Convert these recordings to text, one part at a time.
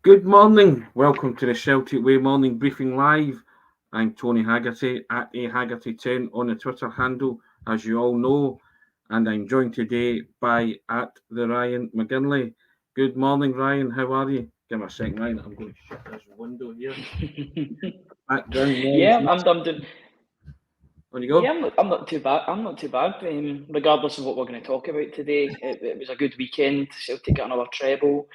Good morning. Welcome to the Celtic Way Morning Briefing Live. I'm Tony Haggerty at Haggerty10 on the Twitter handle, as you all know, and I'm joined today by at the Ryan McGinlay. Good morning, Ryan. How are you? Give me a second, Ryan. I'm going to shut this window here. Background noise. Yeah, I'm doing. On you Yeah, go. I'm not too bad. I'm not too bad. Regardless of what we're going to talk about today, it was a good weekend. Celtic got another treble.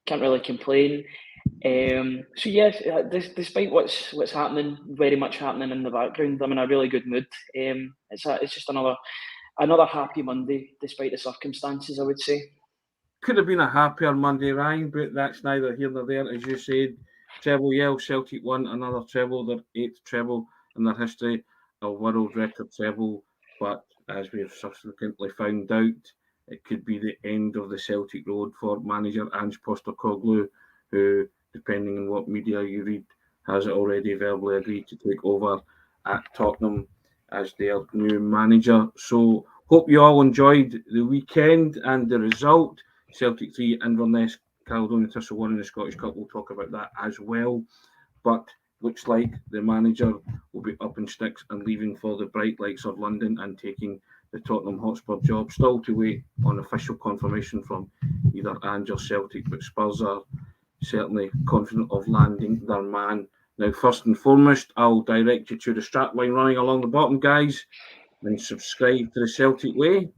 Can't really complain. So yes, despite what's happening, very much happening in the background, I'm in a really good mood. It's just another happy Monday, despite the circumstances, I would say. Could have been a happier Monday, Ryan, but that's neither here nor there. As you said, treble, yeah, Celtic won another treble, their eighth treble in their history, a world record treble. But as we have subsequently found out, it could be the end of the Celtic road for manager Ange Postecoglou, who, depending on what media you read, has already verbally agreed to take over at Tottenham as their new manager. So, hope you all enjoyed the weekend and the result. Celtic 3, Inverness, Caledonian Thistle 1 in the Scottish Cup. We'll talk about that as well. But looks like the manager will be up in sticks and leaving for the bright lights of London and taking the Tottenham Hotspur job. Still to wait on official confirmation from either Ange or Celtic, but Spurs are certainly confident of landing their man. Now, first and foremost, I'll direct you to the strapline running along the bottom, guys, and subscribe to the Celtic Way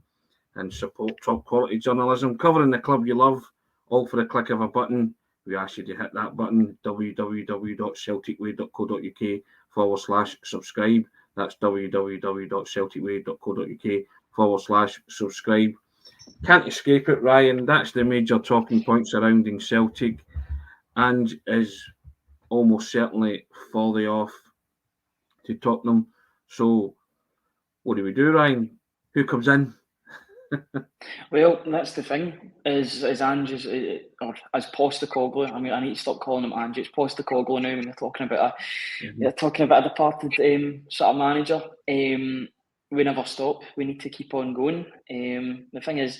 and support top quality journalism covering the club you love, all for the click of a button. We ask you to hit that button, www.celticway.co.uk/subscribe. That's www.celticway.co.uk/subscribe. Can't escape it, Ryan. That's the major talking point surrounding Celtic, and is almost certainly falling off to Tottenham. So, what do we do, Ryan? Who comes in? Well, that's the thing. Is Ange or as Postecoglou? I mean, I need to stop calling him Ange. It's Postecoglou now when you're talking about a departed sort of manager. We never stop. We need to keep on going. The thing is,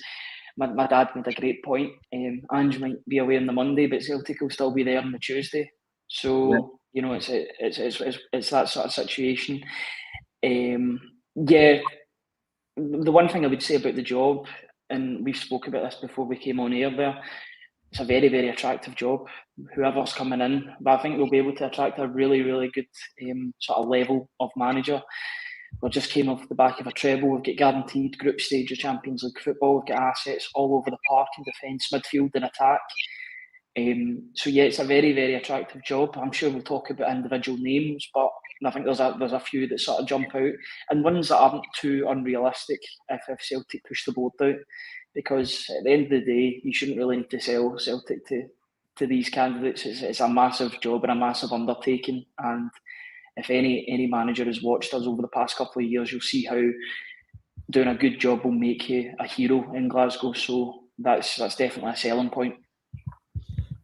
my dad made a great point. Ange might be away on the Monday, but Celtic will still be there on the Tuesday. Yeah. So it's that sort of situation. Yeah, the one thing I would say about the job, and we've spoke about this before we came on air there, it's a very, very attractive job, whoever's coming in. But I think we'll be able to attract a really, really good sort of level of manager. We just came off the back of a treble. We've got guaranteed group stage of Champions League football. We've got assets all over the park in defence, midfield and attack. So yeah, it's a very, very attractive job. I'm sure we'll talk about individual names, but I think there's a few that sort of jump out, and ones that aren't too unrealistic if Celtic push the board out, because at the end of the day, you shouldn't really need to sell Celtic to these candidates. It's a massive job and a massive undertaking, and if any manager has watched us over the past couple of years, you'll see how doing a good job will make you a hero in Glasgow. So that's definitely a selling point.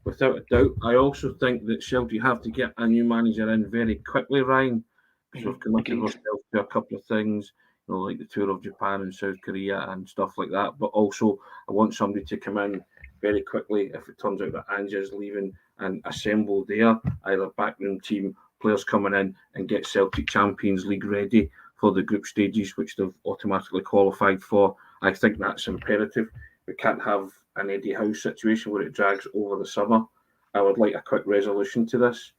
Without a doubt. I also think that Celtic have to get a new manager in very quickly, Ryan, because we've committed Agreed. ourselves to a couple of things, like the tour of Japan and South Korea and stuff like that. But also, I want somebody to come in very quickly if it turns out that Ange is leaving and assemble their either backroom team, players coming in and get Celtic Champions League ready for the group stages, which they've automatically qualified for. I think that's imperative. We can't have an Eddie Howe situation where it drags over the summer. I would like a quick resolution to this.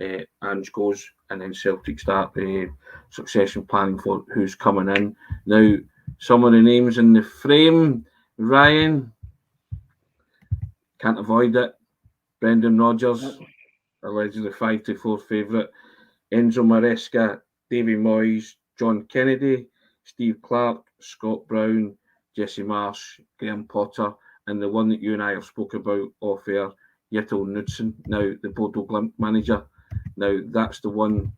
Ange goes, and then Celtic start succession planning for who's coming in. Now, some of the names in the frame, Ryan, can't avoid it. Brendan Rodgers, allegedly 5-4 favourite. Enzo Maresca, Davy Moyes, John Kennedy, Steve Clark, Scott Brown, Jesse Marsh, Graham Potter, and the one that you and I have spoke about off air, Yettel Knudsen, now the Bodo Glimt manager. Now that's the one,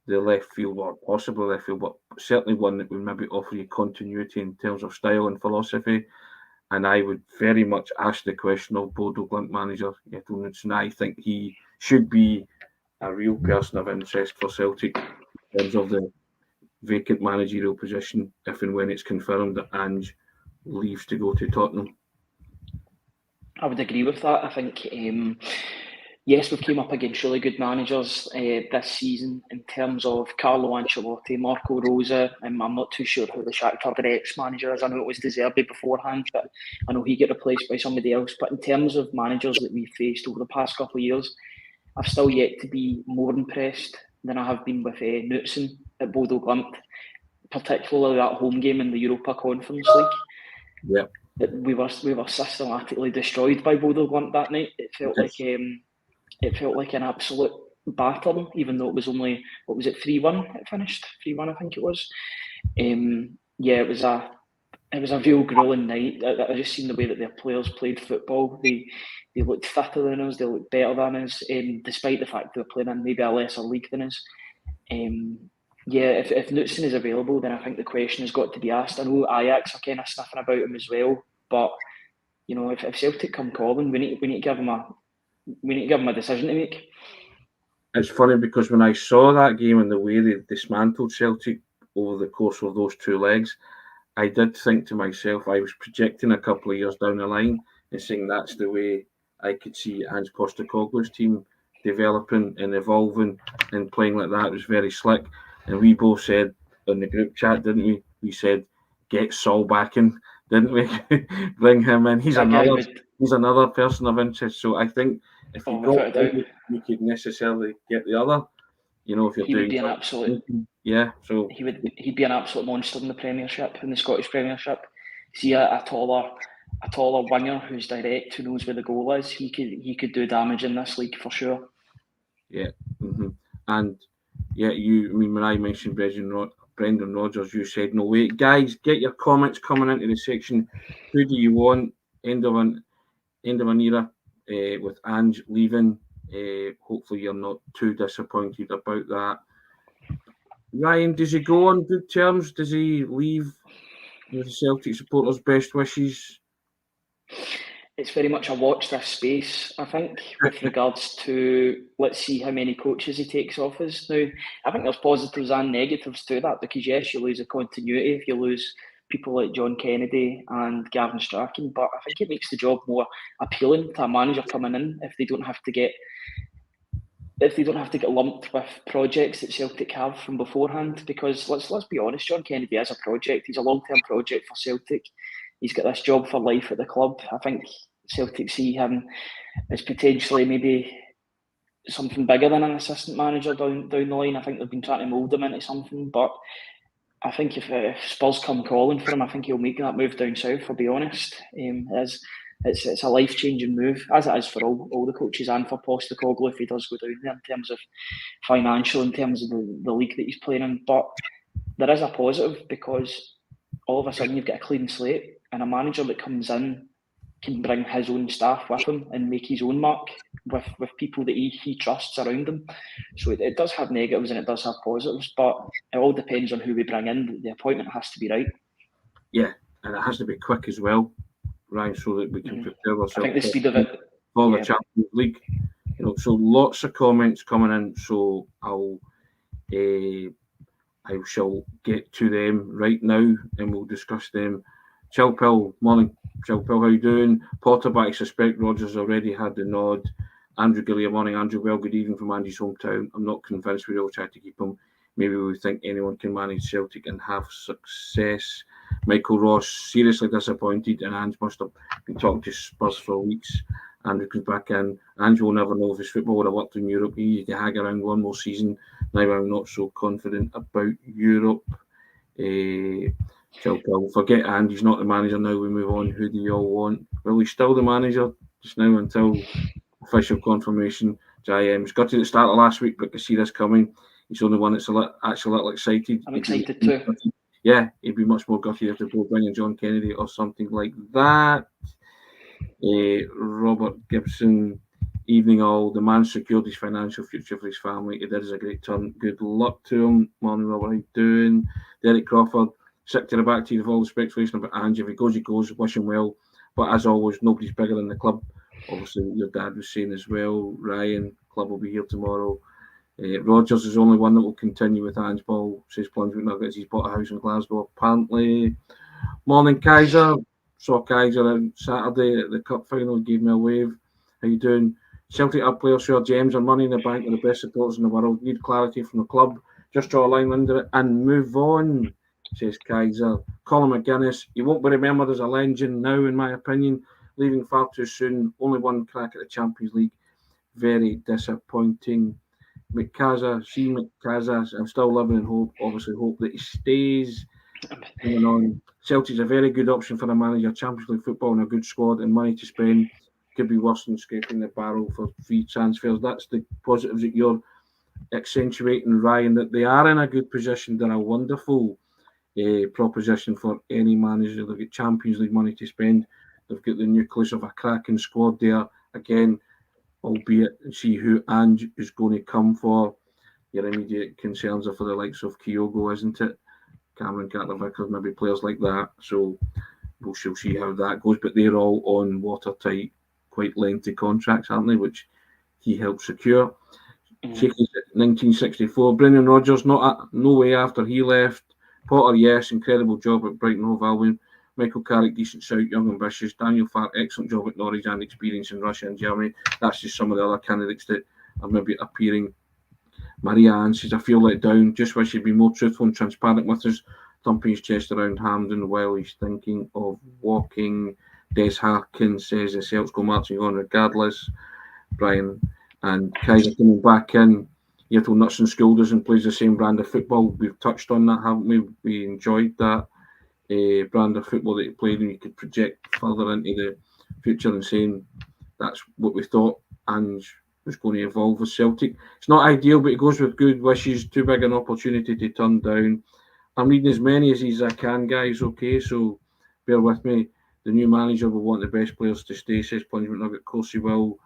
the left field, or possibly left field, but certainly one that would maybe offer you continuity in terms of style and philosophy. And I would very much ask the question of Bodo Glimt manager Yettel Knudsen. I think he should be a real person of interest for Celtic in terms of the vacant managerial position if and when it's confirmed that Ange leaves to go to Tottenham. I would agree with that. I think, yes, we've came up against really good managers this season in terms of Carlo Ancelotti, Marco Rosa. I'm not too sure who the Shakhtar Donetsk manager is. I know it was De Zerbi beforehand, but I know he got replaced by somebody else. But in terms of managers that we've faced over the past couple of years, I've still yet to be more impressed than I have been with Knutsen at Bodo Glimt, particularly that home game in the Europa Conference League. Yeah. We were systematically destroyed by Bodo Glimt that night. It felt like an absolute batter, even though it was only, what was it, 3-1 it finished? 3-1 I think it was. Yeah, it was a real grueling night. I just seen the way that their players played football. They looked fitter than us, they looked better than us, despite the fact they were playing in maybe a lesser league than us. Yeah, if Knutsen is available, then I think the question has got to be asked. I know Ajax are kind of sniffing about him as well, but you know, if Celtic come calling, we need to give him a decision to make. It's funny because when I saw that game and the way they dismantled Celtic over the course of those two legs, I did think to myself, I was projecting a couple of years down the line and saying that's the way I could see Ange Postecoglou's team developing and evolving and playing like that. It was very slick. And we both said in the group chat, didn't we? We said, get Saul back in, didn't we? Bring him in. He's another person of interest. So I think if you got one, you could necessarily get the other. You know, if you're he doing would be an absolute, yeah. So he'd be an absolute monster in the Premiership, in the Scottish Premiership. See a taller winger who's direct, who knows where the goal is. He could do damage in this league for sure. Yeah, and yeah, when I mentioned Brendan Rodgers, you said no. Wait, guys, get your comments coming into the section. Who do you want? End of an era with Ange leaving. Hopefully, you're not too disappointed about that. Ryan, does he go on good terms? Does he leave with the Celtic supporters' best wishes? It's very much a watch this space, I think, with regards to let's see how many coaches he takes off us. Now, I think there's positives and negatives to that because, yes, you lose a continuity if you lose people like John Kennedy and Gavin Strachan, but I think it makes the job more appealing to a manager coming in if they don't have to get lumped with projects that Celtic have from beforehand. Because let's be honest, John Kennedy is a project. He's a long-term project for Celtic. He's got this job for life at the club. I think Celtic see him as potentially maybe something bigger than an assistant manager down the line. I think they've been trying to mould him into something, but I think if Spurs come calling for him, I think he'll make that move down south, I'll be honest. It's a life-changing move, as it is for all the coaches and for Postecoglou if he does go down there in terms of financial, in terms of the league that he's playing in. But there is a positive because all of a sudden you've got a clean slate and a manager that comes in can bring his own staff with him and make his own mark with people that he trusts around him. So it does have negatives and it does have positives, but it all depends on who we bring in. The appointment has to be right. Yeah, and it has to be quick as well, Ryan, so that we can prepare ourselves. I think the speed of it for the Champions League. You know, so lots of comments coming in. So I shall get to them right now, and we'll discuss them. Chilpill, morning. Chilpill, how you doing? Potterback, suspect Rodgers already had the nod. Andrew Gilliam, morning. Andrew, well, good evening from Andy's hometown. I'm not convinced we'll try to keep him. Maybe we think anyone can manage Celtic and have success. Michael Ross, seriously disappointed, and Ange must have been talking to Spurs for weeks. Andrew comes back in. Ange will never know if his football would have worked in Europe. He can hang around one more season. Now I'm not so confident about Europe. Chilpill, forget Ange, he's not the manager now. We move on. Who do you all want? Well, he's still the manager just now until official confirmation. He's got to the start of last week, but can see this coming. He's the only one that's actually a little excited. I'm excited too. Yeah, he'd be much more gutted if they were bringing John Kennedy or something like that. Robert Gibson, evening all. The man secured his financial future for his family. He did us a great turn. Good luck to him. Morning, Robert. How you doing? Derek Crawford, sick to the back teeth of all the speculation about Ange. If he goes, he goes. Wish him well. But as always, nobody's bigger than the club. Obviously, your dad was saying as well. Ryan, club will be here tomorrow. Rodgers is the only one that will continue with Ange Ball, says Plunge Nuggets. He's bought a house in Glasgow, apparently. Morning, Kaiser. saw Kaiser on Saturday at the cup final, gave me a wave. How you doing? Celtic are players who are gems and money in the bank are the best supporters in the world. Need clarity from the club. Just draw a line under it and move on, says Kaiser. Colin McGuinness, he won't be remembered as a legend now, in my opinion. Leaving far too soon. Only one crack at the Champions League. Very disappointing. McCaza, I'm still living in hope. Obviously, hope that he stays. Moving on. Celtic's a very good option for a manager. Champions League football and a good squad and money to spend. Could be worse than scraping the barrel for free transfers. That's the positives that you're accentuating, Ryan, that they are in a good position. They're a wonderful proposition for any manager. They've got Champions League money to spend. They've got the nucleus of a cracking squad there. Again, albeit see who Ange is going to come for. Your immediate concerns are for the likes of Kyogo, isn't it? Cameron Carter-Vickers, maybe players like that. So we shall see how that goes. But they're all on watertight, quite lengthy contracts, aren't they? Which he helped secure. 1964. Brendan Rodgers, no way after he left. Potter, yes, incredible job at Brighton Hove Albion. Michael Carrick, decent shout, young ambitious. Daniel Farke, excellent job at Norwich and experience in Russia and Germany. That's just some of the other candidates that are maybe appearing. Maria Ann says, I feel let down. Just wish he'd be more truthful and transparent with us. Thumping his chest around Hampden while he's thinking of walking. Des Harkins says the Celts go marching on regardless. Brian and Kaiser coming back in. Yettle nuts and Scolders and plays the same brand of football. We've touched on that, haven't we? We enjoyed that brand of football that he played, and you could project further into the future and saying that's what we thought Ange was going to evolve with Celtic. It's not ideal, but it goes with good wishes. Too big an opportunity to turn down. I'm reading as many as I can, guys, okay? So bear with me. The new manager will want the best players to stay, says Plunge McNugget. Of course he will.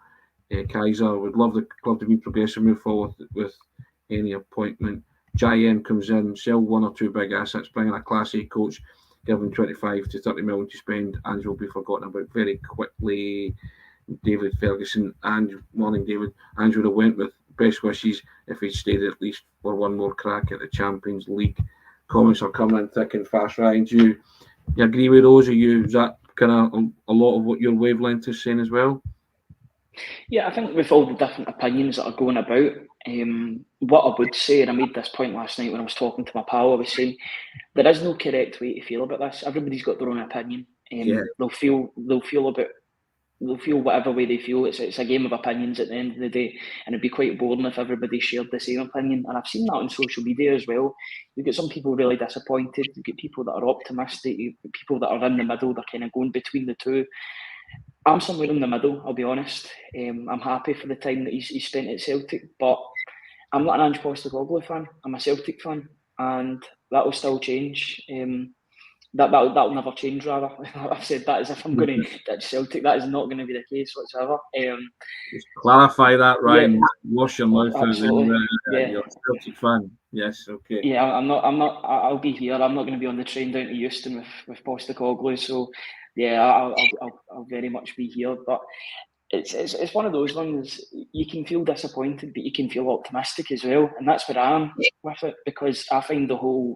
Kaiser would love the club to be progressive, move forward with any appointment. Jayen comes in, sell one or two big assets, bring in a Class A coach, give him 25 to 30 million to spend. Ange will be forgotten about very quickly. David Ferguson, morning David. Ange would have went with best wishes if he'd stayed at least for one more crack at the Champions League. Comments are coming in thick and fast. Ryan, do you agree with those? Is that kind of a lot of what your wavelength is saying as well? Yeah, I think with all the different opinions that are going about, what I would say, and I made this point last night when I was talking to my pal, I was saying there is no correct way to feel about this. Everybody's got their own opinion. They'll feel whatever way they feel. It's a game of opinions at the end of the day, and it'd be quite boring if everybody shared the same opinion. And I've seen that on social media as well. You've got some people really disappointed. You've got people that are optimistic. You've got people that are in the middle. They're kind of going between the two. I'm somewhere in the middle, I'll be honest. I'm happy for the time that he's spent at Celtic, but I'm not an Ange Postecoglou fan. I'm a Celtic fan, and that will still change. That'll never change, rather. I've said that as if I'm going to ditch Celtic. That is not going to be the case whatsoever. Just clarify that, Ryan. Yeah, wash your mouth out. absolutely. You're a Celtic fan. Yes, okay. Yeah, I'm not. I'll be here. I'm not going to be on the train down to Euston with Postecoglou. So, yeah, I'll very much be here. But it's one of those ones. You can feel disappointed, but you can feel optimistic as well, and that's where I am with it, because I find the whole.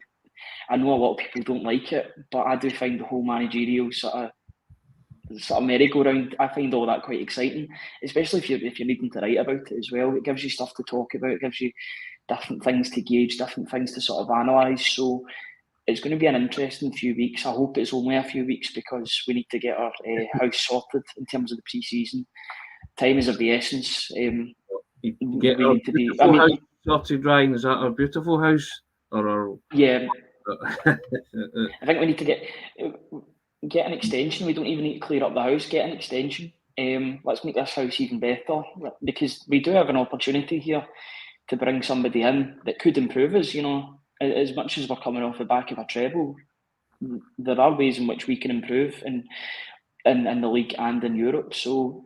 I know a lot of people don't like it, but I do find the whole managerial sort of merry-go-round. I find all that quite exciting, especially if you're needing to write about it as well. It gives you stuff to talk about. It gives you different things to gauge, different things to sort of analyse. So it's going to be an interesting few weeks. I hope it's only a few weeks, because we need to get our house sorted in terms of the pre-season. Time is of the essence. We need to be. I mean, sorted, Ryan. Is that our beautiful house or our? Yeah. I think we need to get an extension. We don't even need to clear up the house. Get an extension. Let's make this house even better, because we do have an opportunity here to bring somebody in that could improve us. You know, as much as we're coming off the back of a treble, there are ways in which we can improve in the league and in Europe. So,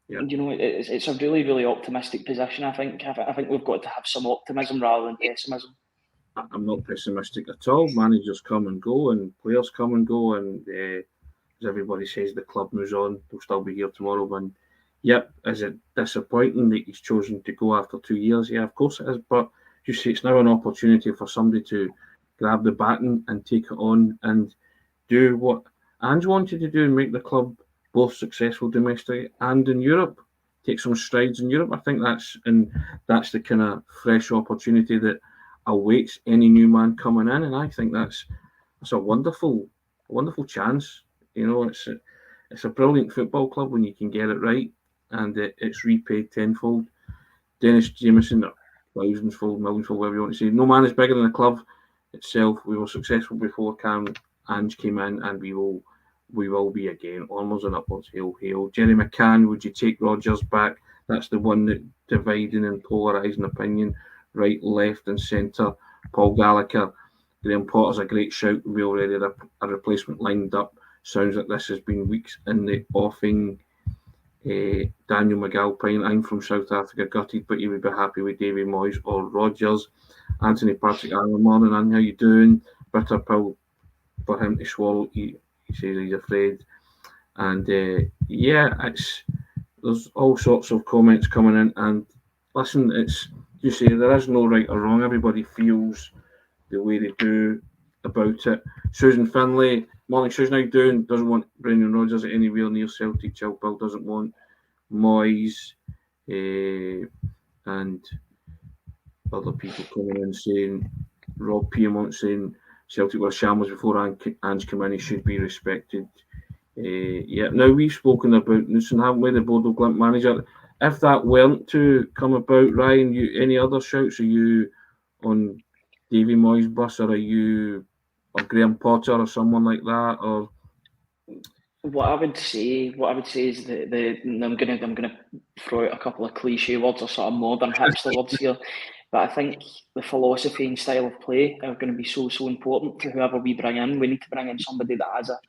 you know, it's a really, really optimistic position. I think we've got to have some optimism rather than pessimism. I'm not pessimistic at all. Managers come and go, and players come and go, and as everybody says, the club moves on. They'll still be here tomorrow. And yep, is it disappointing that he's chosen to go after 2 years? Yeah, of course it is. But you see, it's now an opportunity for somebody to grab the baton and take it on and do what Ange wanted to do and make the club both successful domestically and in Europe, take some strides in Europe. I think that's the kind of fresh opportunity that awaits any new man coming in, and I think that's a wonderful chance. It's a brilliant football club when you can get it right, and it's repaid tenfold. Dennis Jameson, thousandsfold, millionfold, whatever you want to say. No man is bigger than the club itself. We were successful before Ange came in, and we will be again. Onwards and upwards, hail. Jerry McCann, would you take Rodgers back? That's the one that dividing and polarising opinion, right, left, and centre. Paul Gallagher, Graham Potter's a great shout. We already had a replacement lined up. Sounds like this has been weeks in the offing. Daniel McAlpine, I'm from South Africa, gutted, but you would be happy with Davy Moyes or Rodgers. Anthony Patrick, morning, and how you doing? Bitter pill for him to swallow. He says he's afraid. And there's all sorts of comments coming in. And listen, you say there is no right or wrong. Everybody feels the way they do about it. Susan Finlay, morning Susan, how you doing? Doesn't want Brendan Rodgers anywhere near Celtic. Chilwell doesn't want Moyes, and other people coming in saying, Rob Piermont saying Celtic were shambles before Ange came in, he should be respected. Now we've spoken about Newton, haven't we, the Bodo Glimt manager. If that weren't to come about, Ryan, any other shouts? Are you on Davy Moyes' bus, or are you or Graham Potter or someone like that? Or what I would say is that I'm gonna throw out a couple of cliche words or sort of modern hipster words here, but I think the philosophy and style of play are going to be so important to whoever we bring in. We need to bring in somebody that has a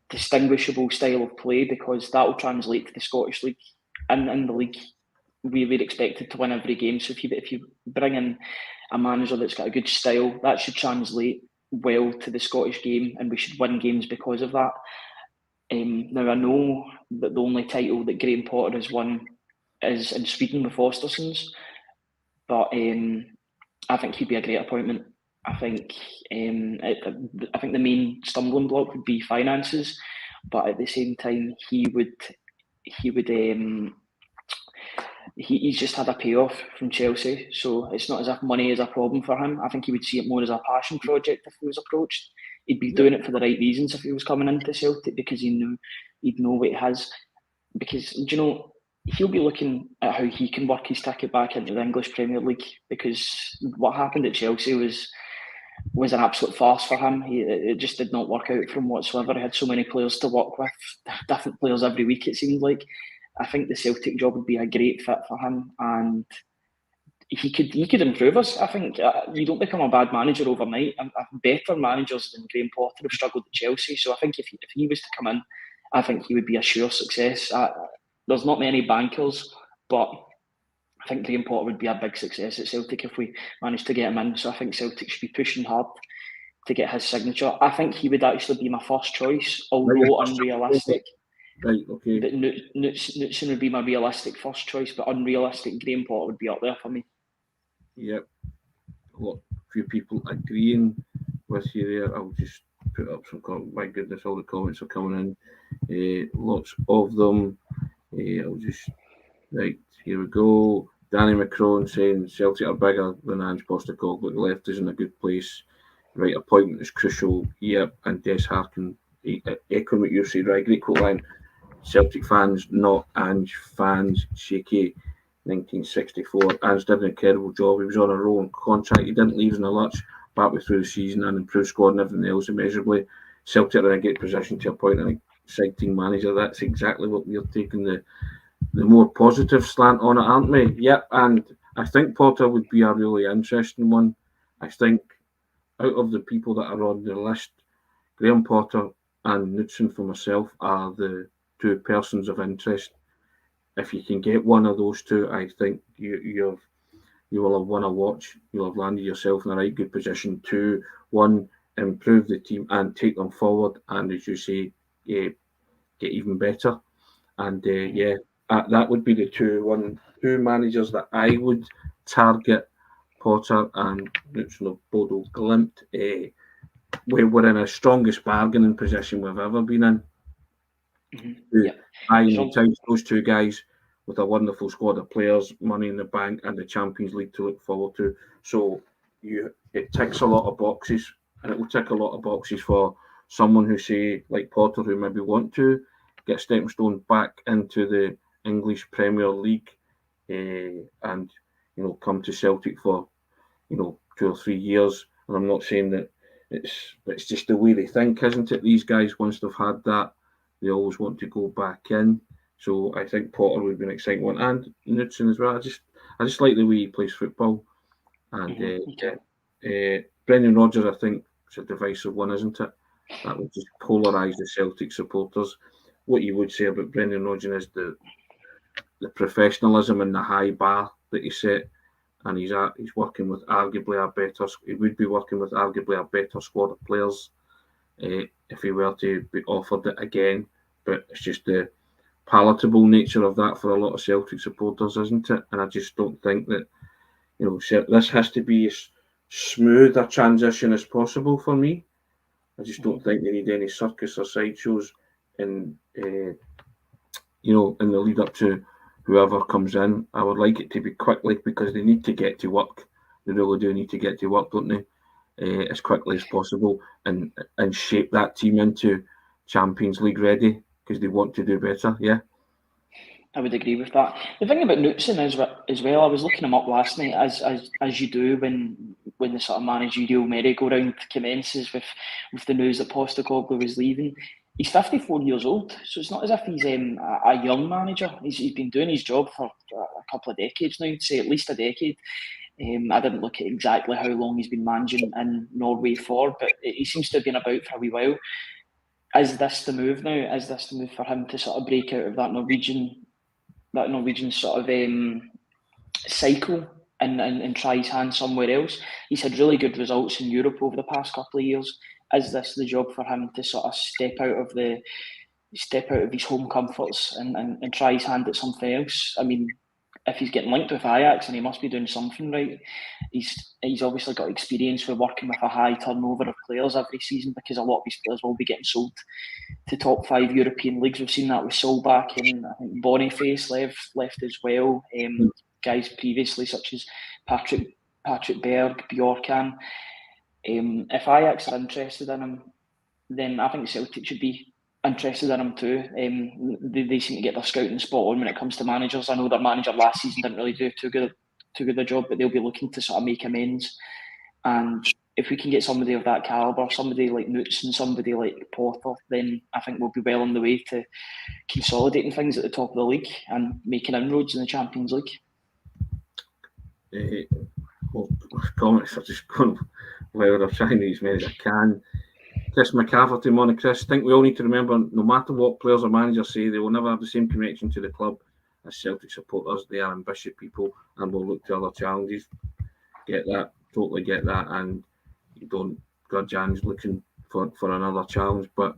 distinguishable style of play, because that will translate to the Scottish League. In the league, we're expected to win every game. So if you bring in a manager that's got a good style, that should translate well to the Scottish game, and we should win games because of that. Now, I know that the only title that Graham Potter has won is in Sweden with Fostersons, but I think he'd be a great appointment. I think the main stumbling block would be finances, but at the same time, he's just had a payoff from Chelsea, so it's not as if money is a problem for him. I think he would see it more as a passion project if he was approached. He'd be doing it for the right reasons if he was coming into Celtic, because he'd know what he has. Because, he'll be looking at how he can work his ticket back into the English Premier League, because what happened at Chelsea was an absolute farce for him. It just did not work out for him whatsoever. He had so many players to work with, different players every week, it seemed like. I think the Celtic job would be a great fit for him, and he could improve us. I think you don't become a bad manager overnight. Better managers than Graham Potter have struggled at Chelsea, so I think if he was to come in, I think he would be a sure success. There's not many bankers, but I think Graham Potter would be a big success at Celtic if we managed to get him in. So I think Celtic should be pushing hard to get his signature. I think he would actually be my first choice, although unrealistic. Right, okay. Knutson would be my realistic first choice, but unrealistic, Graham Potter would be up there for me. Yep. A few people agreeing with you there. I'll just put up some comments. My goodness, all the comments are coming in. Lots of them. Right, here we go. Danny McCrone saying Celtic are bigger than Ange Postecoglou. The left is in a good place. Right, appointment is crucial. Yep, and Des Harkin echoing what you said. Right, great quote line. Celtic fans, not Ange fans. Shaky, 1964. Ange did an incredible job. He was on a rolling contract. He didn't leave us in a lurch partway through the season, and improved squad and everything else immeasurably. Celtic are in a great position to appoint an exciting manager. That's exactly what we're taking the more positive slant on it, aren't we? Yep, and I think Potter would be a really interesting one. I think out of the people that are on the list, Graham Potter and Knutson for myself are the two persons of interest. If you can get one of those two, I think you will have won a watch. You'll have landed yourself in the right good position to, one, improve the team and take them forward, and as you say, get even better. And that would be the two managers that I would target: Potter and Knutson of Bodo Glimt. we're in the strongest bargaining position we've ever been in. Yeah. I entice those two guys with a wonderful squad of players, money in the bank, and the Champions League to look forward to. So it ticks a lot of boxes, and it will tick a lot of boxes for someone who, say, like Potter, who maybe want to get stepping stone back into the English Premier League, and come to Celtic for 2 or 3 years. And I'm not saying that it's just the way they think, isn't it? These guys, once they've had that, they always want to go back in. So I think Potter would be an exciting one, and Knudsen as well. I just like the way he plays football. And Brendan Rodgers, I think, is a divisive one, isn't it? That would just polarise the Celtic supporters. What you would say about Brendan Rodgers is the professionalism and the high bar that he set, and he's working with arguably a better. He would be working with arguably a better squad of players if he were to be offered it again. But it's just the palatable nature of that for a lot of Celtic supporters, isn't it? And I just don't think that this has to be as smooth a transition as possible for me. I just don't think they need any circus or sideshows in in the lead up to whoever comes in. I would like it to be quickly, because they need to get to work. They really do need to get to work, don't they? As quickly as possible, and shape that team into Champions League ready, because they want to do better. Yeah, I would agree with that. The thing about Knudsen as well, I was looking him up last night, as you do when the sort of managerial merry-go-round commences with the news that Postecoglou is leaving. He's 54 years old, so it's not as if he's a young manager. He's been doing his job for a couple of decades now, say at least a decade. I didn't look at exactly how long he's been managing in Norway for, but he seems to have been about for a wee while. Is this the move now? Is this the move for him to sort of break out of that Norwegian sort of cycle and try his hand somewhere else? He's had really good results in Europe over the past couple of years. Is this the job for him to sort of step out of his home comforts and try his hand at something else? I mean, if he's getting linked with Ajax, and he must be doing something right. He's obviously got experience with working with a high turnover of players every season, because a lot of these players will be getting sold to top 5 European leagues. We've seen that with Solback, and I think Boniface left as well. Guys previously, such as Patrick Berg, Bjorkan. If Ajax are interested in him, then I think Celtic should be interested in him too. They seem to get their scouting spot on when it comes to managers. I know their manager last season didn't really do too good a job, but they'll be looking to sort of make amends. And if we can get somebody of that calibre, somebody like Knudsen, somebody like Potter, then I think we'll be well on the way to consolidating things at the top of the league and making inroads in the Champions League. Comments are just going where I'm trying to use as many as I can. Chris McCafferty, morning, Chris. I think we all need to remember, no matter what players or managers say, they will never have the same connection to the club as Celtic supporters. They are ambitious people and will look to other challenges. Get that, totally get that, and you don't grudge Ange looking for another challenge. But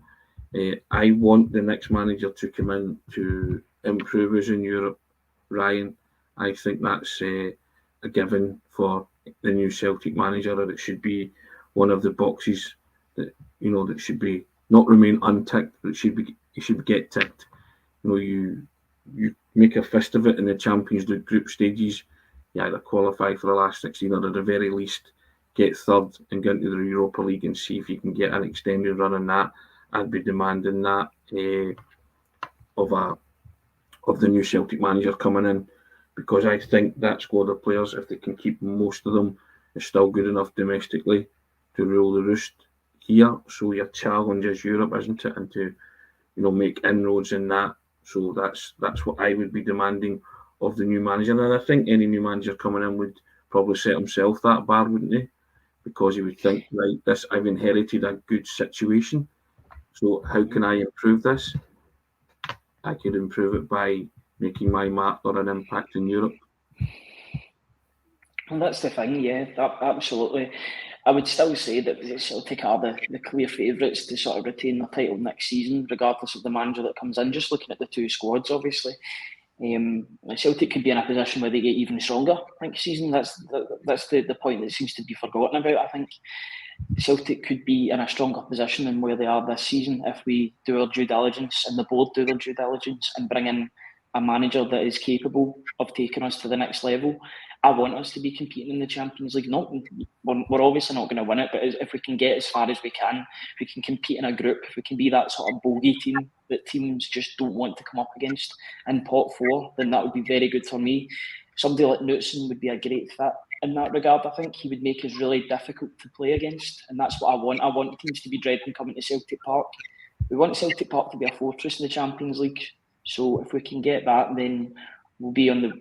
I want the next manager to come in to improve us in Europe, Ryan. I think that's a given for the new Celtic manager, and it should be one of the boxes that that should be not remain unticked, but it should get ticked. You make a fist of it in the Champions League group stages. You either qualify for the last 16 or at the very least get third and get into the Europa League and see if you can get an extended run in that. I'd be demanding that of the new Celtic manager coming in, because I think that squad of players, if they can keep most of them, is still good enough domestically to rule the roost here. So your challenge is Europe, isn't it? And to make inroads in that. So that's what I would be demanding of the new manager. And I think any new manager coming in would probably set himself that bar, wouldn't he? Because he would think, right, I've inherited a good situation. So how can I improve this? I could improve it by making my mark or an impact in Europe. Well, that's the thing, yeah, absolutely. I would still say that Celtic are the clear favourites to sort of retain the title next season, regardless of the manager that comes in. Just looking at the two squads, obviously. Celtic could be in a position where they get even stronger next season. That's the point that seems to be forgotten about. I think Celtic could be in a stronger position than where they are this season if we do our due diligence and the board do their due diligence and bring in a manager that is capable of taking us to the next level. I want us to be competing in the Champions League. We're obviously not going to win it, but if we can get as far as we can, if we can compete in a group, if we can be that sort of bogey team that teams just don't want to come up against in pot 4, then that would be very good for me. Somebody like Knutson would be a great fit in that regard. I think he would make us really difficult to play against, and that's what I want. I want teams to be dreading coming to Celtic Park. We want Celtic Park to be a fortress in the Champions League. So if we can get that, then we'll be on the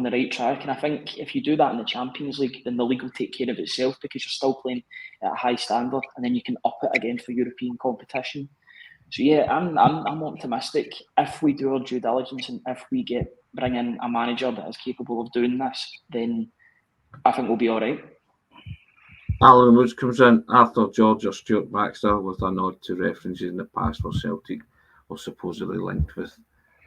right track. And I think if you do that in the Champions League, then the league will take care of itself because you're still playing at a high standard, and then you can up it again for European competition. So yeah, I'm optimistic. If we do our due diligence and if we bring in a manager that is capable of doing this, then I think we'll be all right. Alan Woods comes in after George or Stuart Baxter with a nod to references in the past where Celtic were supposedly linked with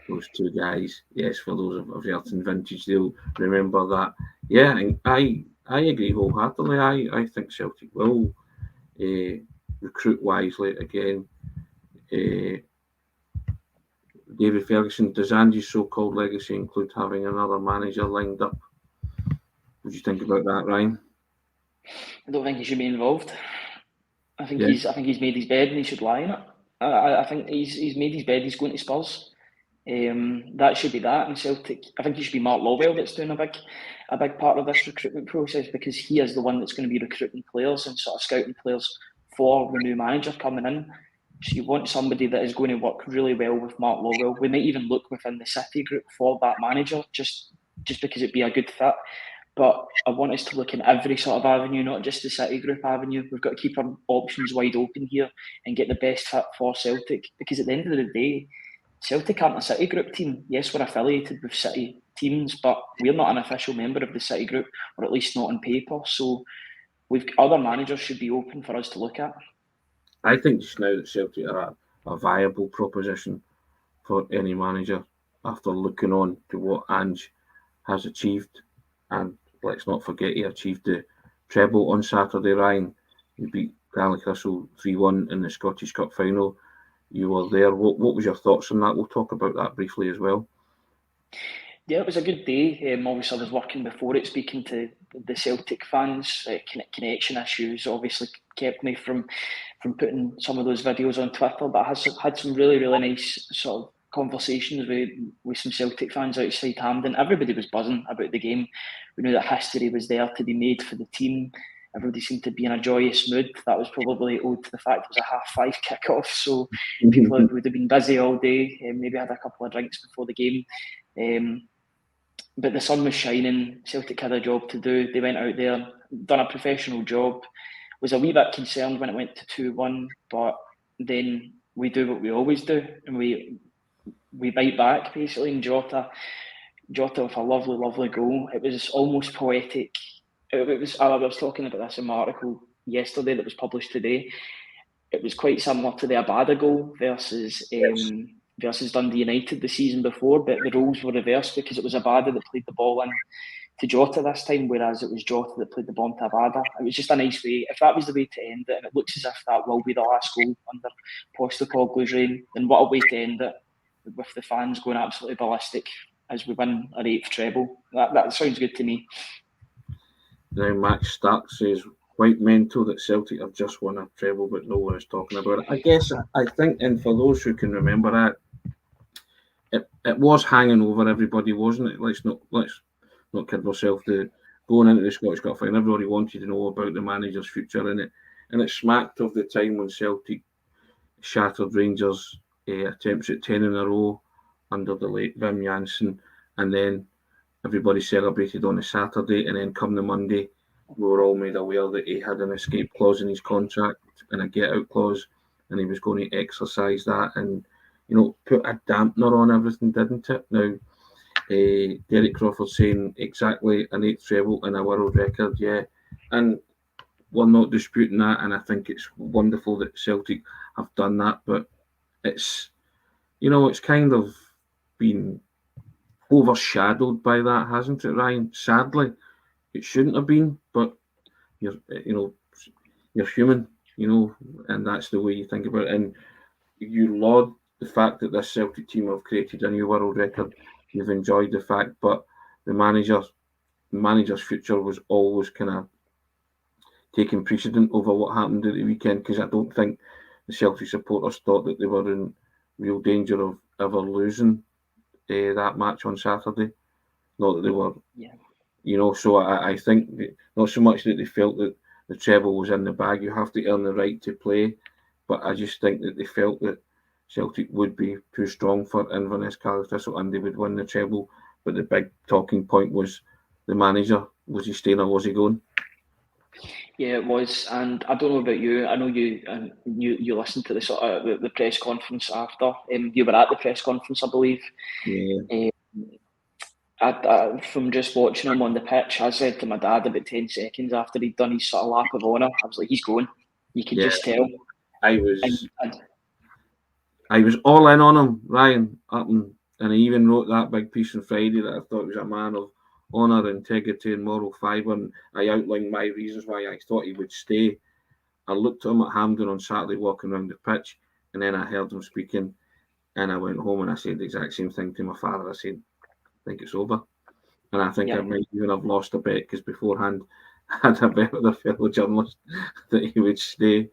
those two guys. Yes, for those of Everton vintage, they'll remember that. Yeah, I agree wholeheartedly. I think Celtic will recruit wisely again. David Ferguson, does Ange's so-called legacy include having another manager lined up? What do you think about that, Ryan? I don't think he should be involved. I think he's made his bed and he should lie in it. I think he's made his bed. He's going to Spurs. That should be that. And Celtic, I think it should be Mark Lawwell that's doing a big part of this recruitment process, because he is the one that's going to be recruiting players and sort of scouting players for the new manager coming in. So you want somebody that is going to work really well with Mark Lawwell. We might even look within the City group for that manager, just because it'd be a good fit. But I want us to look in every sort of avenue, not just the City group avenue. We've got to keep our options wide open here and get the best fit for Celtic, because at the end of the day, Celtic aren't a City group team. Yes, we're affiliated with City teams, but we're not an official member of the City group, or at least not on paper. So other managers should be open for us to look at. I think just now that Celtic are a viable proposition for any manager after looking on to what Ange has achieved. And let's not forget he achieved the treble on Saturday, Ryan. He beat Ballycrystal 3-1 in the Scottish Cup final. You were there. What was your thoughts on that? We'll talk about that briefly as well. Yeah, it was a good day. Obviously, I was working before it, speaking to the Celtic fans. Connection issues obviously kept me from putting some of those videos on Twitter, but I had some really, really nice sort of conversations with some Celtic fans outside Hampden. Everybody was buzzing about the game. We knew that history was there to be made for the team. Everybody seemed to be in a joyous mood. That was probably owed to the fact it was a 5:30 kickoff, so people would have been busy all day, maybe had a couple of drinks before the game. But the sun was shining. Celtic had a job to do. They went out there, done a professional job. Was a wee bit concerned when it went to 2-1, but then we do what we always do, and we bite back basically. And Jota with a lovely, lovely goal. It was almost poetic. I was talking about this in my article yesterday that was published today. It was quite similar to the Abada goal versus Dundee United the season before, but the roles were reversed because it was Abada that played the ball in to Jota this time, whereas it was Jota that played the ball to Abada. It was just a nice way. If that was the way to end it, and it looks as if that will be the last goal under Postecoglou's reign, then what a way to end it, with the fans going absolutely ballistic as we win our 8th treble. That sounds good to me. Now Max Stark says, quite mental that Celtic have just won a treble, but no one is talking about it. I guess I think, and for those who can remember that, it was hanging over everybody, wasn't it? Let's not kid ourselves. Going into the Scottish Cup final, everybody wanted to know about the manager's future in it, and it smacked of the time when Celtic shattered Rangers' attempts at 10 in a row under the late Wim Jansen, and then everybody celebrated on a Saturday, and then come the Monday, we were all made aware that he had an escape clause in his contract and a get-out clause, and he was going to exercise that and, put a dampener on everything, didn't it? Now, Derek Crawford saying exactly an 8th treble and a world record, yeah, and we're not disputing that, and I think it's wonderful that Celtic have done that, but it's, it's kind of been overshadowed by that, hasn't it, Ryan? Sadly, it shouldn't have been, but you're human, and that's the way you think about it. And you laud the fact that this Celtic team have created a new world record. You've enjoyed the fact, but the manager's future was always kind of taking precedent over what happened at the weekend, because I don't think the Celtic supporters thought that they were in real danger of ever losing that match on Saturday. Not that they were, So I think not so much that they felt that the treble was in the bag. You have to earn the right to play, but I just think that they felt that Celtic would be too strong for Inverness Cardiff Thistle and they would win the treble. But the big talking point was the manager. Was he staying or was he going? Yeah, it was, and I don't know about you. I know you listened to the sort of the press conference after. You were at the press conference, I believe. Yeah. I, from just watching him on the pitch, I said to my dad about 10 seconds after he'd done his sort of lap of honour, I was like, he's going. You could just tell. I was all in on him, Ryan, and I even wrote that big piece on Friday that I thought was a man of honour, integrity and moral fibre, and I outlined my reasons why I thought he would stay. I looked at him at Hampden on Saturday walking around the pitch, and then I heard him speaking, and I went home and I said the exact same thing to my father. I said, I think it's over. And I think I might even have lost a bet, because beforehand I had a bet with a fellow journalist that he would stay.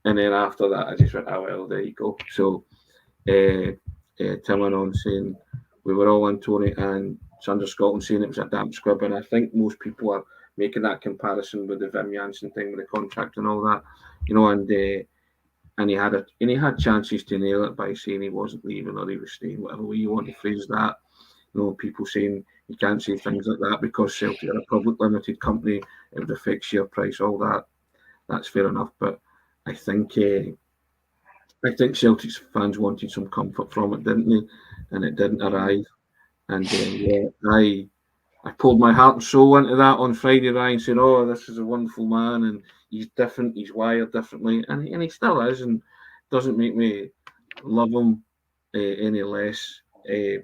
And then after that, I just went, well, there you go. So Tim went on saying we were all on Tony, and Sandra Scotland saying it was a damp squib. And I think most people are making that comparison with the Wim Jansen thing with the contract and all that, and he had chances to nail it by saying he wasn't leaving or he was staying, whatever way you want to phrase that. People saying you can't say things like that because Celtic are a public limited company, it would affect share price, all that. That's fair enough, but I think Celtic's fans wanted some comfort from it, didn't they? And it didn't arrive. And I poured my heart and soul into that on Friday, Ryan, saying, "Oh, this is a wonderful man, and he's different, he's wired differently, and he still is, and doesn't make me love him any less."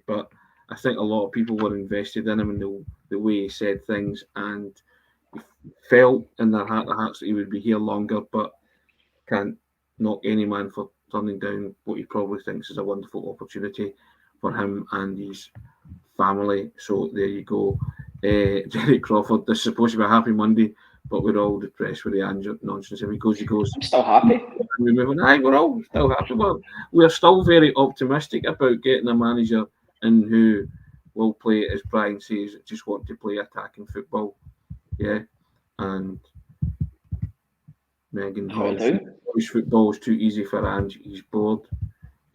But I think a lot of people were invested in him and the way he said things, and felt in their heart of hearts that he would be here longer, but can't knock any man for turning down what he probably thinks is a wonderful opportunity for him and his family. So there you go. Jerry Crawford, this is supposed to be a happy Monday, but we're all depressed with the Ange nonsense. If he goes, I'm still happy. We're all still happy. We're still very optimistic about getting a manager in who will play, as Brian says, just want to play attacking football. Yeah. And Megan Hall's football is too easy for Ange. He's bored.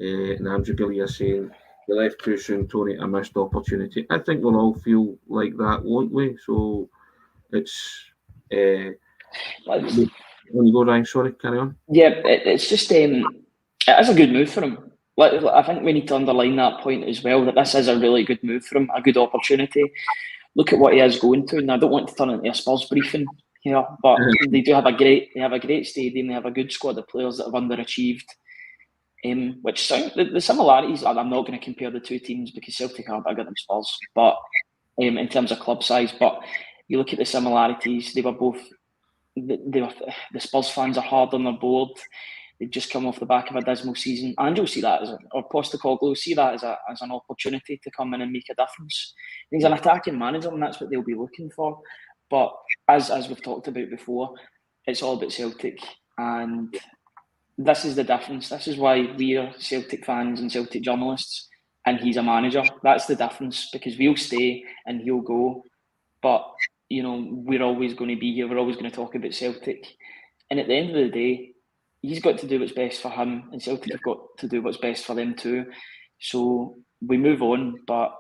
And Andrew Gilly is saying, "You left too soon, Tony, a missed opportunity." I think we'll all feel like that, won't we? So it's when you go, Ryan, sorry, carry on. Yeah, it's just it is a good move for him. I think we need to underline that point as well, that this is a really good move for him, a good opportunity. Look at what he is going to, and I don't want to turn it into a Spurs briefing here, but they have a great stadium, they have a good squad of players that have underachieved. Which sound the similarities. I'm not going to compare the two teams because Celtic are bigger than Spurs, but in terms of club size. But you look at the similarities. They were both. The Spurs fans are hard on their board. They've just come off the back of a dismal season. And you'll see that or Postecoglou see that as an opportunity to come in and make a difference. He's an attacking manager, and that's what they'll be looking for. But as we've talked about before, it's all about Celtic, and this is the difference. This is why we are Celtic fans and Celtic journalists, and he's a manager. That's the difference, because we'll stay and he'll go. But, we're always going to be here. We're always going to talk about Celtic. And at the end of the day, he's got to do what's best for him, and Celtic have got to do what's best for them too. So we move on, but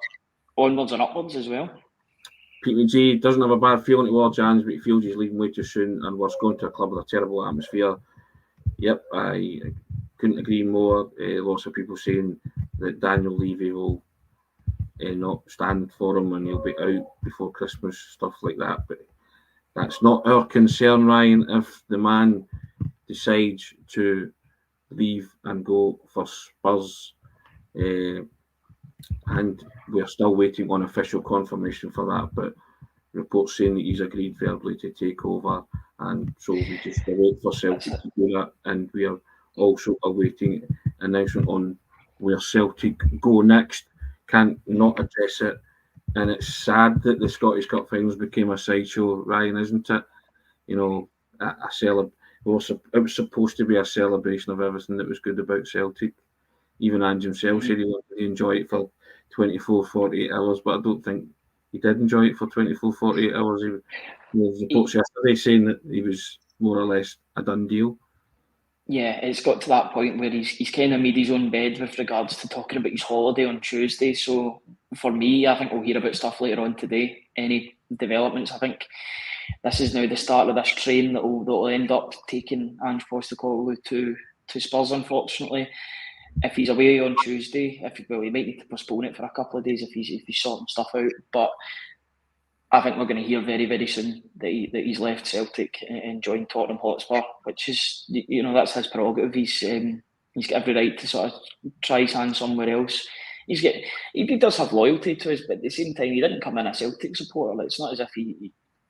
onwards and upwards as well. Pete McGee doesn't have a bad feeling towards Ange, but he feels he's leaving way too soon and was going to a club with a terrible atmosphere. Yep, I couldn't agree more. Lots of people saying that Daniel Levy will not stand for him and he'll be out before Christmas, stuff like that. But that's not our concern, Ryan. If the man decides to leave and go for Spurs, and we're still waiting on official confirmation for that. But reports saying that he's agreed verbally to take over, and so we just wait for Celtic to do that, and we are also awaiting announcement on where Celtic go next. Can't not address it, and it's sad that the Scottish Cup finals became a sideshow, Ryan, isn't it? You know, a it was supposed to be a celebration of everything that was good about Celtic. Even Ange himself said he wanted to enjoy it for 24, 48 hours, but I don't think he did enjoy it for 24, 48 hours. There was reports yesterday saying that he was more or less a done deal. Yeah, it's got to that point where he's kind of made his own bed with regards to talking about his holiday on Tuesday. So for me, I think we'll hear about stuff later on today. Any developments? I think this is now the start of this train that will end up taking Ange Postecoglou to Spurs, unfortunately. If he's away on Tuesday, he might need to postpone it for a couple of days if he's sorting stuff out. But I think we're going to hear very, very soon that he's left Celtic and joined Tottenham Hotspur, which is, that's his prerogative. He's got every right to sort of try his hand somewhere else. He does have loyalty to us, but at the same time, he didn't come in a Celtic supporter. It's not as if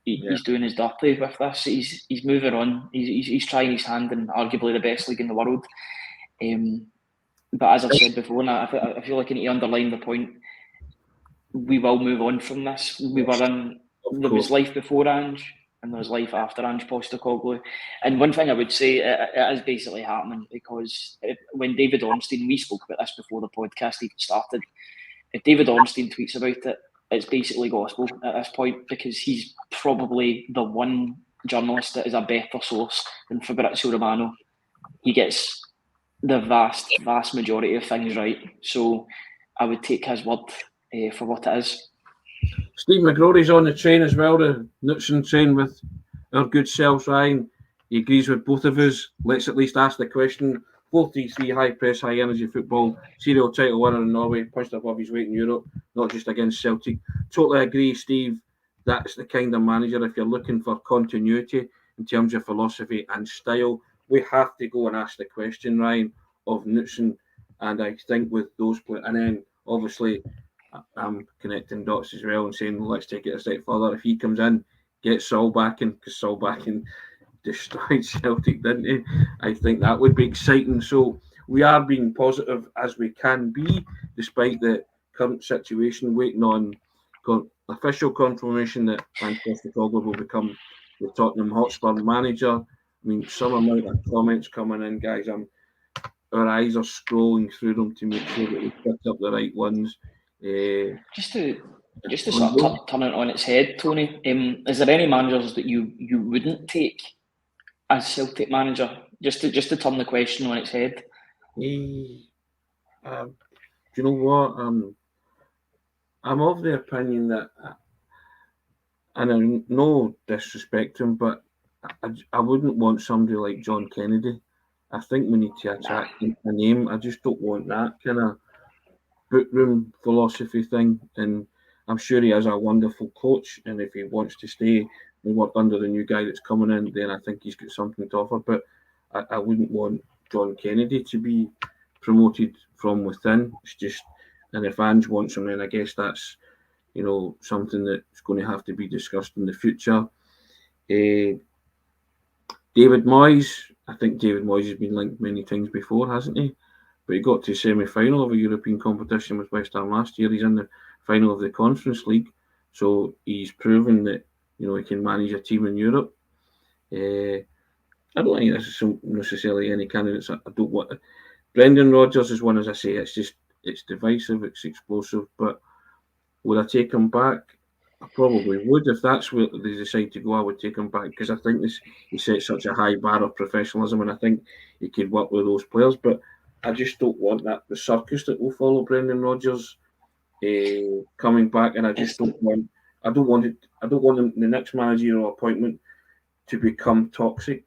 he's doing his dirty with this. He's moving on. He's trying his hand in arguably the best league in the world. But as I've said before, and I feel like I need to underline the point, we will move on from this. There was life before Ange and there was life after Ange Postecoglou. And one thing I would say, it is basically happening because when David Ornstein, we spoke about this before the podcast even started, if David Ornstein tweets about it, it's basically gospel at this point because he's probably the one journalist that is a better source than Fabrizio Romano. He gets the vast majority of things right. So I would take his word for what it is. Steve McGrory's on the train as well, the Knutson train with our good selves, Ryan. He agrees with both of us. Let's at least ask the question. 4-3-3, high press, high energy football, serial title winner in Norway, punched above his weight in Europe, not just against Celtic. Totally agree, Steve. That's the kind of manager, if you're looking for continuity in terms of philosophy and style, we have to go and ask the question, Ryan, of Knutson. And I think with those players, and then obviously I'm connecting dots as well and saying, let's take it a step further. If he comes in, get Solbakken, because Solbakken destroyed Celtic, didn't he? I think that would be exciting. So we are being positive as we can be, despite the current situation, waiting on official confirmation that Ange Postecoglou will become the Tottenham Hotspur manager. I mean, some amount of comments coming in, guys. Our eyes are scrolling through them to make sure that we pick up the right ones. Just to sort of turn it on its head, Tony, is there any managers that you wouldn't take as Celtic manager? Just to turn the question on its head. Do you know what? I'm of the opinion that, and I no disrespect him, but I wouldn't want somebody like John Kennedy. I think we need to attract a name. I just don't want that kind of bookroom philosophy thing. And I'm sure he is a wonderful coach. And if he wants to stay and work under the new guy that's coming in, then I think he's got something to offer. But I wouldn't want John Kennedy to be promoted from within. It's just, and if Ange wants him, then I guess that's, something that's going to have to be discussed in the future. David Moyes, I think David Moyes has been linked many times before, hasn't he? But he got to semi-final of a European competition with West Ham last year. He's in the final of the Conference League, so he's proven that he can manage a team in Europe. I don't think this is necessarily any candidates. I don't want. Brendan Rodgers is one, as I say. It's divisive, it's explosive. But would I take him back? I probably would. If that's where they decide to go, I would take him back because I think he set such a high bar of professionalism, and I think he could work with those players. But I just don't want the circus that will follow Brendan Rodgers coming back, and I don't want the next managerial appointment to become toxic,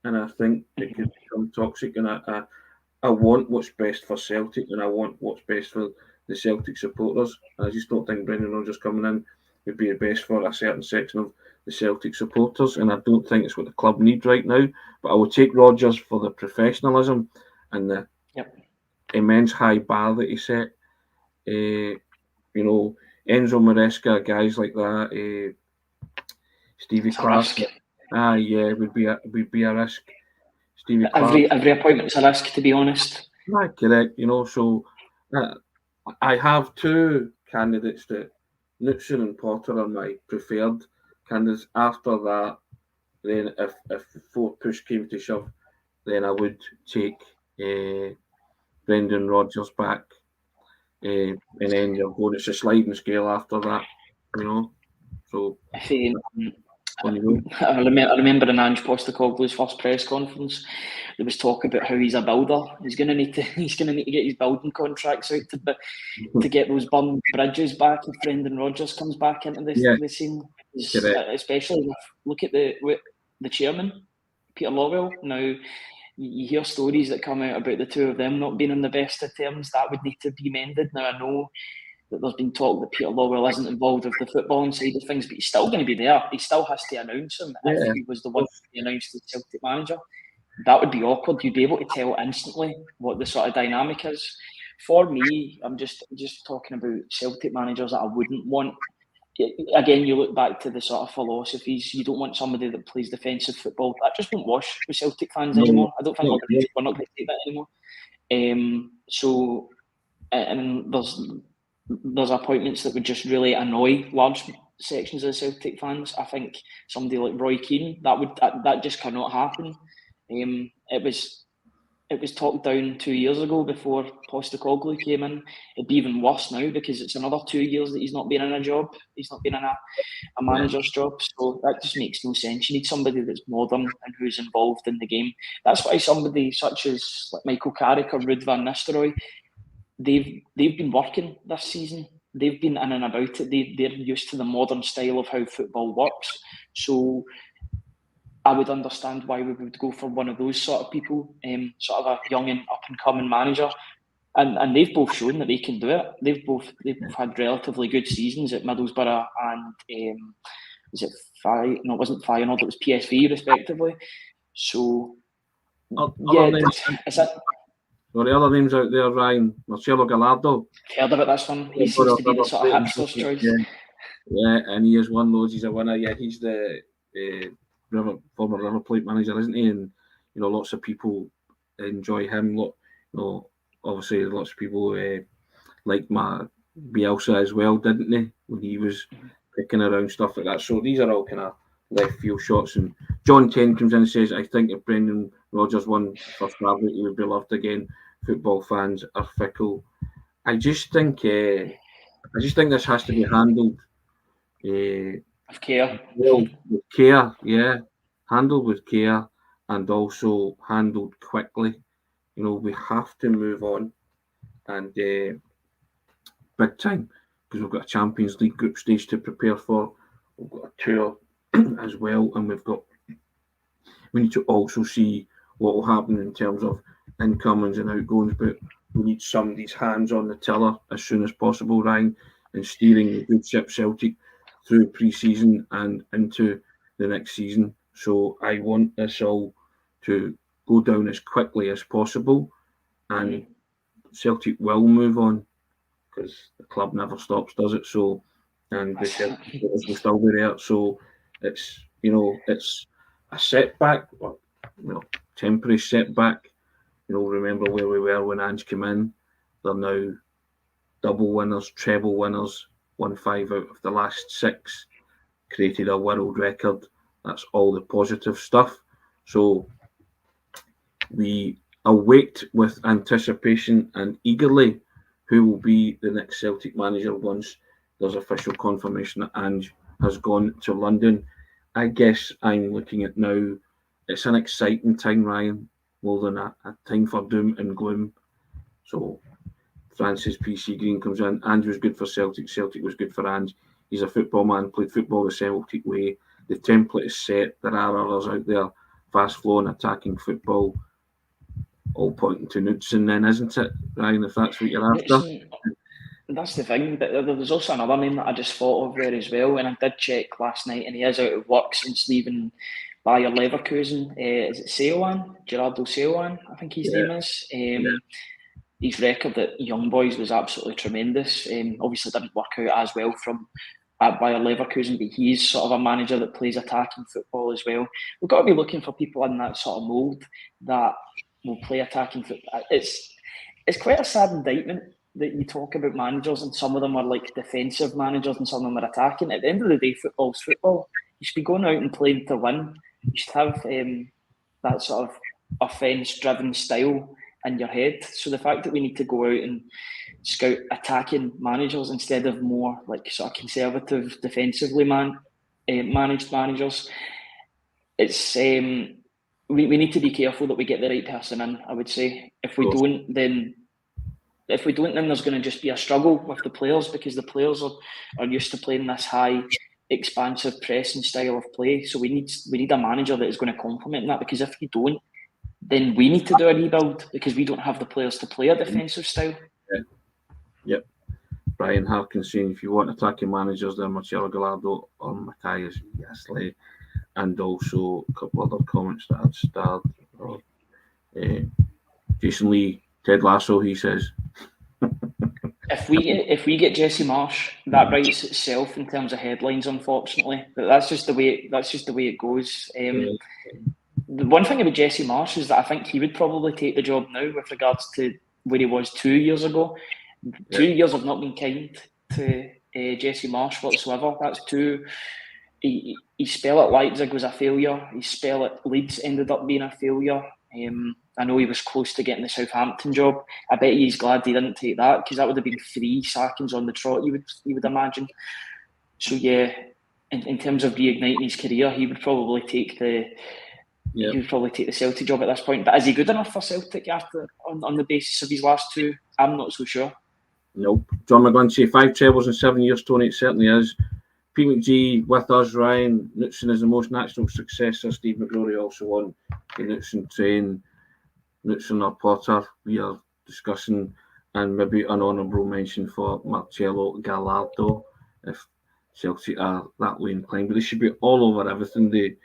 and I think it could become toxic, and I want what's best for Celtic, and I want what's best for the Celtic supporters. I just don't think Brendan Rodgers coming in would be the best for a certain section of the Celtic supporters, and I don't think it's what the club need right now. But I would take Rodgers for the professionalism and the immense high bar that he set. Enzo Maresca, guys like that, Stevie Clark. Yeah, would be a risk. Stevie Clark. Every appointment's a risk, to be honest. Correct. So I have two candidates that Knutson and Potter are my preferred candidates. After that, then if before push came to shove, then I would take Brendan Rodgers back, and then you're going. It's a sliding scale after that, So I remember in Ange Postecoglou's first press conference, there was talk about how he's a builder. He's going to need to get his building contracts out to get those burned bridges back if Brendan Rodgers comes back into the scene. Especially look at the chairman, Peter Lawwell. Now you hear stories that come out about the two of them not being on the best of terms. That would need to be mended. Now I know that there's been talk that Peter Lawwell isn't involved with the footballing side of things, but he's still going to be there. He still has to announce him if he was the one to be announced as Celtic manager. That would be awkward. You'd be able to tell instantly what the sort of dynamic is. For me, I'm just talking about Celtic managers that I wouldn't want. Again, you look back to the sort of philosophies. You don't want somebody that plays defensive football. That just won't wash with Celtic fans anymore. I don't think we're not going to take that anymore. And there's appointments that would just really annoy large sections of the Celtic fans. I think somebody like Roy Keane, that just cannot happen. It was talked down 2 years ago before Postecoglou came in. It'd be even worse now because it's another 2 years that he's not been in a job. He's not been in a manager's job. So that just makes no sense. You need somebody that's modern and who's involved in the game. That's why somebody such as like Michael Carrick or Ruud van Nistelrooy, they've been working this season. They've been in and about it. They're used to the modern style of how football works. So I would understand why we would go for one of those sort of people, sort of a young and up and coming manager. And they've both shown that they can do it. They've both had relatively good seasons at Middlesbrough and was it Feyenoord? No, it wasn't Feyenoord. It was PSV respectively. So Well, the other names out there, Ryan, Marcelo Gallardo. Heard about this one. He seems to be the sort of hipster's choice. Yeah, and he is one of those. He's a winner. Yeah, he's the former River Plate manager, isn't he? And lots of people enjoy him. Obviously, lots of people like Bielsa as well, didn't they? When he was kicking around stuff like that. So these are all kind of left field shots. And John 10 comes in and says, "I think if Brendan Rodgers won First Margaret, he would be loved again. Football fans are fickle." I just think this has to be handled with care. With care, yeah. Handled with care and also handled quickly. We have to move on and big time because we've got a Champions League group stage to prepare for. We've got a tour as well, and we need to also see what will happen in terms of incomings and outgoings, but we need somebody's hands on the tiller as soon as possible, Ryan, and steering the good ship Celtic through pre-season and into the next season. So I want this all to go down as quickly as possible, and Celtic will move on because the club never stops, does it? So, and the Celtic will still be there. So it's it's a setback, temporary setback. Remember where we were when Ange came in. They're now double winners, treble winners, won 5 out of the last 6, created a world record. That's all the positive stuff. So we await with anticipation and eagerly who will be the next Celtic manager once there's official confirmation that Ange has gone to London. I guess I'm looking at now, it's an exciting time, Ryan, more than a time for doom and gloom. So Francis PC Green comes in. Ange was good for Celtic. Celtic was good for Ange. He's a football man, played football the Celtic way. The template is set. There are others out there, fast-flowing, attacking football, all pointing to Knutson then, isn't it, Ryan, if that's what you're after? That's the thing, but there's also another name that I just thought of there as well, and I did check last night, and he is out of work since leaving Bayer Leverkusen. Is it Seoane? Gerardo Seoane, I think his name is. his record at Young Boys was absolutely tremendous. Obviously didn't work out as well at Bayer Leverkusen, but he's sort of a manager that plays attacking football as well. We've got to be looking for people in that sort of mould that will play attacking football. It's quite a sad indictment that you talk about managers, and some of them are like defensive managers and some of them are attacking. At the end of the day, football's football. You should be going out and playing to win. You should have that sort of offence-driven style in your head. So the fact that we need to go out and scout attacking managers instead of more like sort of conservative, defensively managed managers, it's we need to be careful that we get the right person in. I would say if we don't, then there's going to just be a struggle with the players, because the players are used to playing this high, expansive pressing style of play. So we need a manager that is going to complement that, because if you don't, then we need to do a rebuild because we don't have the players to play a defensive style. Yep. Brian Harkins saying, if you want attacking managers, then Marcelo Gallardo or Matthias Yasley. And also a couple other comments that I'd starred. Jason Lee, Ted Lasso, he says. If we get Jesse Marsch, that writes itself in terms of headlines, unfortunately. But that's just the way it goes. The one thing about Jesse Marsch is that I think he would probably take the job now with regards to where he was 2 years ago. 2 years have not been kind to Jesse Marsch whatsoever. That's two. His spell at Leipzig was a failure. His spell at Leeds ended up being a failure. I know he was close to getting the Southampton job. I bet he's glad he didn't take that, because that would have been 3 sackings on the trot, you would imagine. So yeah, in terms of reigniting his career, he would probably take the Celtic job at this point. But is he good enough for Celtic after on the basis of his last 2? I'm not so sure. Nope. John McGlynn say 5 trebles in 7 years, Tony. It certainly is. P. McGee with us, Ryan. Knutson is the most natural successor. Steve McGrory also on the Knutson train. Knutson or Potter, we are discussing, and maybe an honourable mention for Marcelo Gallardo if Celtic are that way inclined. But they should be all over everything. They,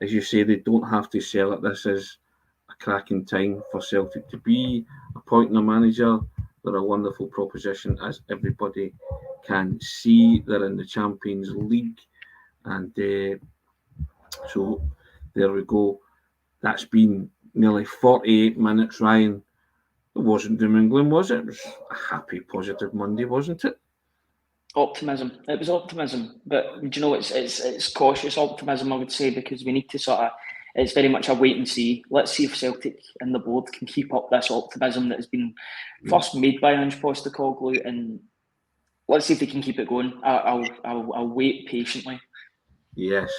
as you say, they don't have to sell it. This is a cracking time for Celtic to be appointing a manager. They're a wonderful proposition, as everybody can see. They're in the Champions League, and so there we go. That's been nearly 48 minutes, Ryan. It wasn't doom and gloom, was it? It was a happy, positive Monday, wasn't it? Optimism. It was optimism, but you know, it's cautious optimism, I would say, because we need to it's very much a wait and see. Let's see if Celtic and the board can keep up this optimism that has been first made by Ange Postecoglou, and let's see if they can keep it going. I'll wait patiently. Yes.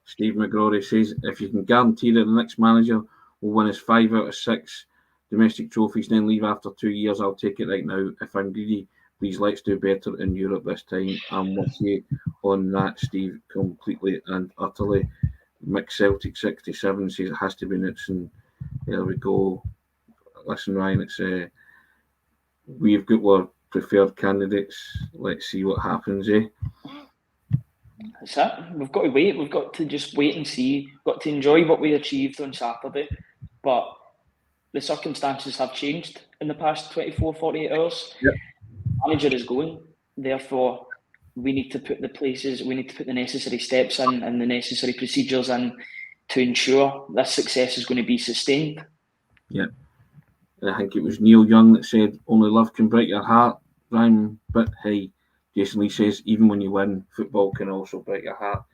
Steve McGrory says, if you can guarantee that the next manager will win his 5 out of 6 domestic trophies and then leave after 2 years, I'll take it right now. If I'm greedy, please let's do better in Europe this time. I'm with you on that, Steve, completely and utterly. Mick Celtic 67 says it has to be Knutson. There we go. Listen, Ryan, it's we've got our preferred candidates. Let's see what happens, That's it. We've got to wait. We've got to just wait and see. We've got to enjoy what we achieved on Saturday. But the circumstances have changed in the past 24, 48 hours. Yep. The manager is going. Therefore, we need to put the necessary steps in and the necessary procedures in to ensure this success is going to be sustained. Yeah. I think it was Neil Young that said, only love can break your heart, Ryan. But hey, Jason Lee says, even when you win, football can also break your heart.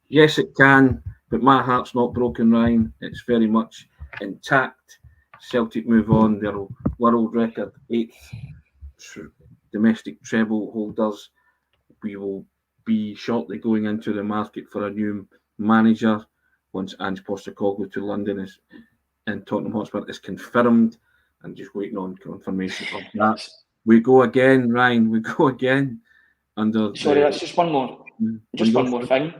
Yes, it can, but my heart's not broken, Ryan. It's very much intact. Celtic move on. They're world record 8th domestic treble holders. We will be shortly going into the market for a new manager once Ange Postecoglou to London and Tottenham Hotspur is confirmed, and just waiting on confirmation of that. We go again, Ryan. We go again. That's just one more. One more thing.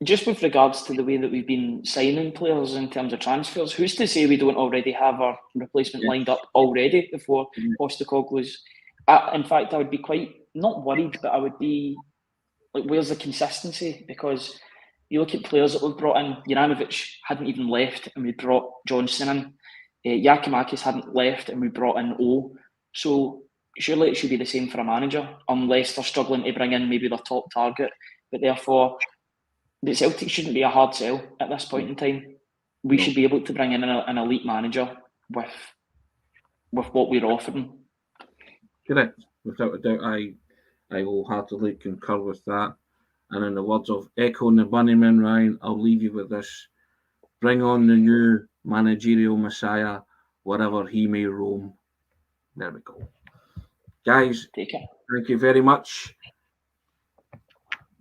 Just with regards to the way that we've been signing players in terms of transfers, who's to say we don't already have our replacement lined up already before Postecoglou's? In fact, I would be quite not worried, but I would be like, where's the consistency? Because you look at players that we've brought in. Juranovic hadn't even left, and we brought Johnson in. Yakimakis hadn't left, and we brought in O. So surely it should be the same for a manager, unless they're struggling to bring in maybe their top target. But therefore, the Celtic shouldn't be a hard sell at this point in time. We should be able to bring in an elite manager with what we're offering. Correct. Without a doubt, I wholeheartedly concur with that. And in the words of echoing the Bunnyman, Ryan, I'll leave you with this. Bring on the new managerial messiah, wherever he may roam. There we go. Guys, Take it. thank you very much.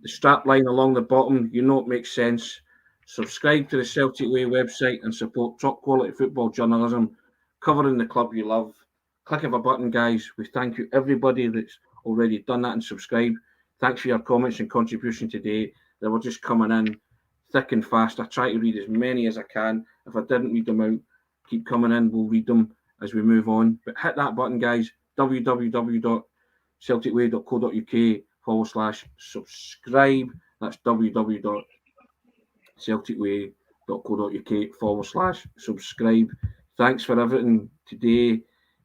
The strap line along the bottom, you know it makes sense. Subscribe to the Celtic Way website and support top quality football journalism covering the club you love. Click of a button, guys. We thank you, everybody that's already done that and subscribed. Thanks for your comments and contribution today. They were just coming in thick and fast. I try to read as many as I can. If I didn't read them out, keep coming in. We'll read them as we move on. But hit that button, guys. www.celticway.co.uk/subscribe. That's www.celticway.co.uk/subscribe. Thanks for everything today.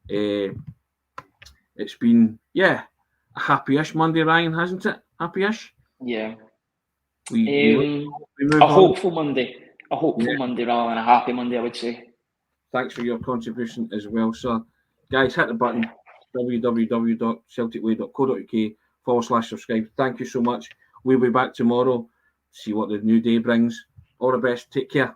It's been, a happy-ish Monday, Ryan, hasn't it? Happy-ish? Yeah. We move a on. hopeful Monday. A hopeful Monday rather than a happy Monday, I would say. Thanks for your contribution as well, sir. Guys, hit the button. www.celticway.co.uk/subscribe. Thank you so much. We'll be back tomorrow. See what the new day brings. All the best. Take care.